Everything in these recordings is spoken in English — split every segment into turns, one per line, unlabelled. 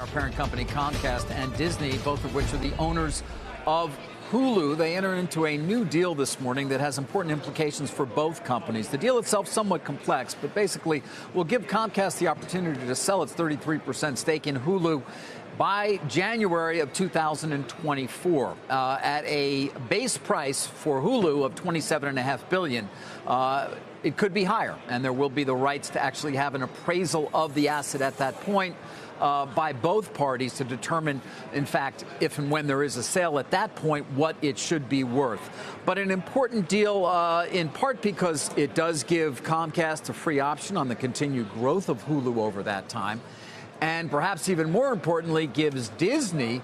Our parent company, Comcast and Disney, both of which are the owners of Hulu, they entered into a new deal this morning that has important implications for both companies. The deal itself somewhat complex, but basically will give Comcast the opportunity to sell its 33% stake in Hulu by January of 2024 at a base price for Hulu of $27.5 billion. It could be higher, and there will be the rights to actually have an appraisal of the asset at that point by both parties to determine, in fact, if and when there is a sale at that point, what it should be worth. But an important deal in part because it does give Comcast a free option on the continued growth of Hulu over that time. And perhaps even more importantly, gives Disney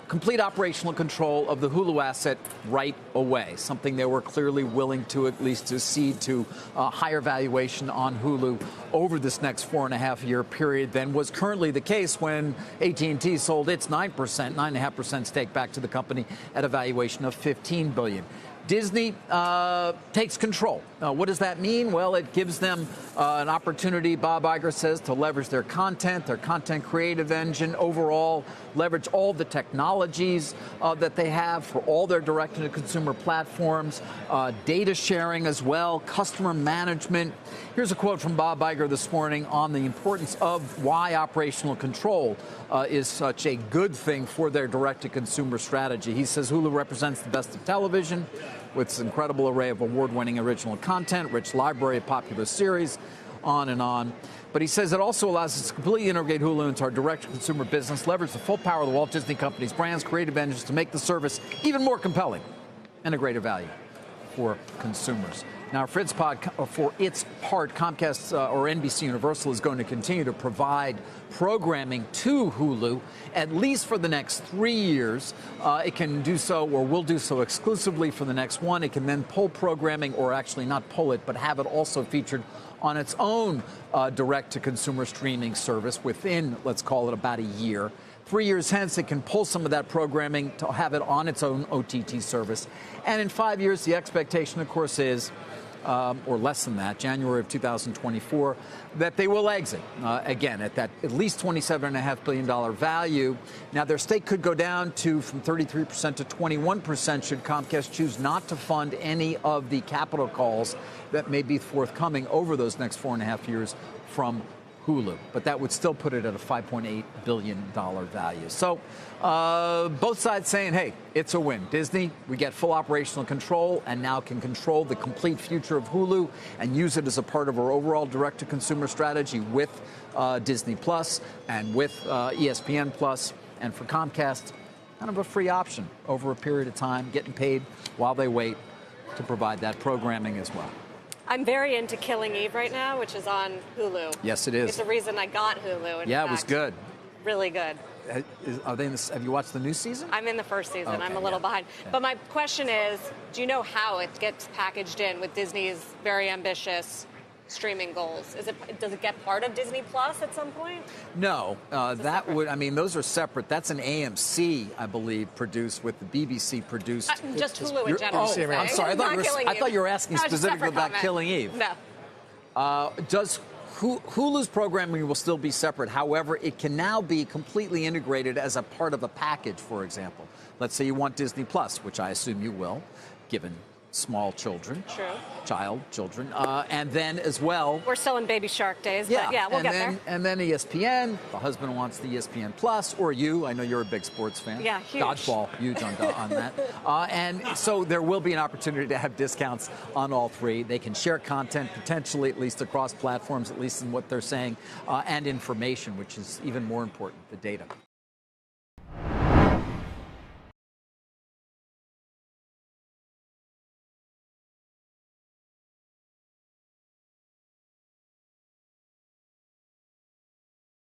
complete operational control of the Hulu asset right away, something they were clearly willing to at least to cede to a higher valuation on Hulu over this next 4.5-year period than was currently the case when AT&T sold its 9.5% stake back to the company at a valuation of $15 billion. Disney takes control. What does that mean? Well, it gives them an opportunity, Bob Iger says, to leverage their content creative engine, overall leverage all the technologies that they have for all their direct-to-consumer platforms, data sharing as well, customer management. Here's a quote from Bob Iger this morning on the importance of why operational control is such a good thing for their direct-to-consumer strategy. He says Hulu represents the best of television with its incredible array of award-winning original content, rich library of popular series, on and on. But he says it also allows us to completely integrate Hulu into our direct-to-consumer business, leverage the full power of the Walt Disney Company's brands, creative engines to make the service even more compelling and a greater value for consumers. Now, for its part, Comcast or NBC Universal is going to continue to provide programming to Hulu, at least for the next 3 years. It can do so or will do so exclusively for the next one. It can then pull programming, or actually not pull it, but have it also featured on its own direct-to-consumer streaming service within, let's call it, about a year. 3 years hence, it can pull some of that programming to have it on its own OTT service. And in 5 years, the expectation, of course, is or less than that, January of 2024, that they will exit, again, at that at least $27.5 billion value. Now, their stake could go down from 33% to 21% should Comcast choose not to fund any of the capital calls that may be forthcoming over those next 4.5 years from Hulu, but that would still put it at a $5.8 billion value. So both sides saying, hey, it's a win. Disney, we get full operational control and now can control the complete future of Hulu and use it as a part of our overall direct-to-consumer strategy with Disney Plus and with ESPN Plus. And for Comcast, kind of a free option over a period of time, getting paid while they wait to provide that programming as well.
I'm very into Killing Eve right now, which is on Hulu.
Yes, it is.
It's the reason I got Hulu.
Yeah, it was good.
Really good.
Have you watched the new season?
I'm in the first season.
Okay,
I'm a little behind. Yeah. But my question is, do you know how it gets packaged in with Disney's very ambitious streaming goals? Does it get part of Disney Plus at some point?
No, those are separate. That's an AMC, I believe, produced with the BBC produced.
Just Hulu in general.
Oh, I'm sorry. I thought you were asking specifically about Killing Eve.
No.
Hulu's programming will still be separate. However, it can now be completely integrated as a part of a package, for example. Let's say you want Disney Plus, which I assume you will, given small children.
True.
Children. And then as well.
We're still in Baby Shark days, but yeah, we'll get there.
And then ESPN. The husband wants the ESPN Plus, or you. I know you're a big sports fan.
Yeah, huge.
Dodgeball, huge on that. And so there will be an opportunity to have discounts on all three. They can share content, potentially at least across platforms, at least in what they're saying, and information, which is even more important, the data.